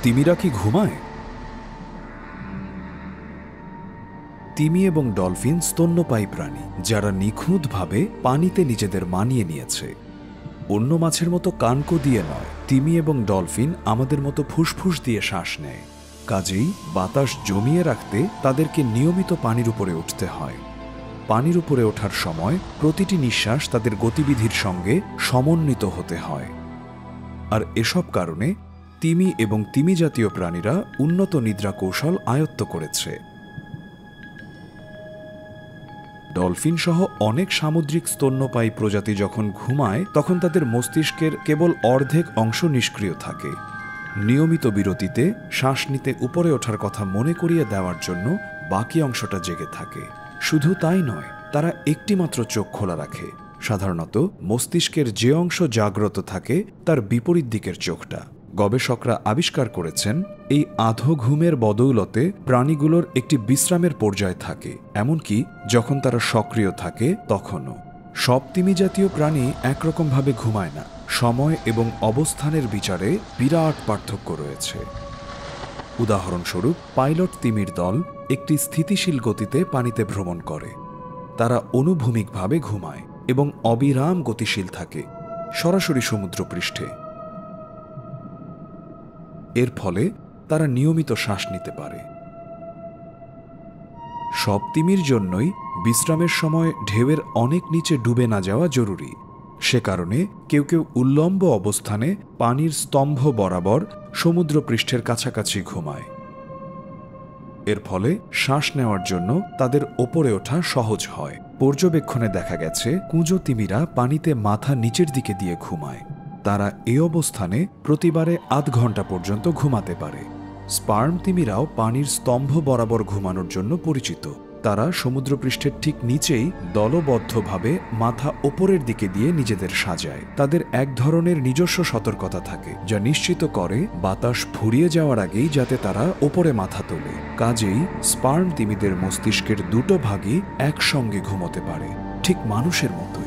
তিমিরা কি ঘুমায়? তিমি এবং ডলফিন স্তন্যপায়ী প্রাণী, যারা নিখুঁতভাবে পানিতে নিজেদের মানিয়ে নিয়েছে। অন্য মাছের মতো কানকো দিয়ে নয়, তিমি এবং ডলফিন আমাদের মতো ফুসফুস দিয়ে শ্বাস নেয়। কাজেই বাতাস জমিয়ে রাখতে তাদেরকে নিয়মিত পানির উপরে উঠতে হয়। পানির উপরে ওঠার সময় প্রতিটি নিঃশ্বাস তাদের গতিবিধির সঙ্গে সমন্বিত হতে হয়। আর এসব কারণে তিমি এবং তিমি জাতীয় প্রাণীরা উন্নত নিদ্রা কৌশল আয়ত্ত করেছে। ডলফিন সহ অনেক সামুদ্রিক স্তন্যপায়ী প্রজাতি যখন ঘুমায় তখন তাদের মস্তিষ্কের কেবল অর্ধেক অংশ নিষ্ক্রিয় থাকে। নিয়মিত বিরতিতে শ্বাস নিতে উপরে ওঠার কথা মনে করিয়ে দেওয়ার জন্য বাকি অংশটা জেগে থাকে। শুধু তাই নয়, তারা একটিমাত্র চোখ খোলা রাখে। সাধারণত মস্তিষ্কের যে অংশ জাগ্রত থাকে তার বিপরীত দিকের চোখটা। গবেষকরা আবিষ্কার করেছেন এই আধো ঘুমের বদৌলতে প্রাণীগুলোর একটি বিশ্রামের পর্যায় থাকে, এমনকি যখন তারা সক্রিয় থাকে তখনও। সব তিমি জাতীয় প্রাণী একরকমভাবে ঘুমায় না। সময় এবং অবস্থানের বিচারে বিরাট পার্থক্য রয়েছে। উদাহরণস্বরূপ, পাইলট তিমির দল একটি স্থিতিশীল গতিতে পানিতে ভ্রমণ করে। তারা অনুভূমিকভাবে ঘুমায় এবং অবিরাম গতিশীল থাকে, সরাসরি সমুদ্রপৃষ্ঠে। এর ফলে তারা নিয়মিত শ্বাস নিতে পারে। সব তিমির জন্যই বিশ্রামের সময় ঢেউয়ের অনেক নিচে ডুবে না যাওয়া জরুরি। সে কারণে কেউ কেউ উল্লম্ব অবস্থানে পানির স্তম্ভ বরাবর সমুদ্রপৃষ্ঠের কাছাকাছি ঘুমায়। এর ফলে শ্বাস নেওয়ার জন্য তাদের ওপরে ওঠা সহজ হয়। পর্যবেক্ষণে দেখা গেছে কুঁজো তিমিরা পানিতে মাথা নিচের দিকে দিয়ে ঘুমায়। তারা এই অবস্থানে প্রতিবারে আধ ঘন্টা পর্যন্ত ঘুমাতে পারে। স্পার্ম তিমিরাও পানির স্তম্ভ বরাবর ঘুমানোর জন্য পরিচিত। তারা সমুদ্রপৃষ্ঠের ঠিক নিচেই দলবদ্ধভাবে মাথা ওপরের দিকে দিয়ে নিজেদের সাজায়। তাদের এক ধরনের নিজস্ব সতর্কতা থাকে, যা নিশ্চিত করে বাতাস ফুরিয়ে যাওয়ার আগেই যাতে তারা ওপরে মাথা তোলে। কাজেই স্পার্ম তিমিদের মস্তিষ্কের দুটো ভাগই একসঙ্গে ঘুমোতে পারে, ঠিক মানুষের মতোই।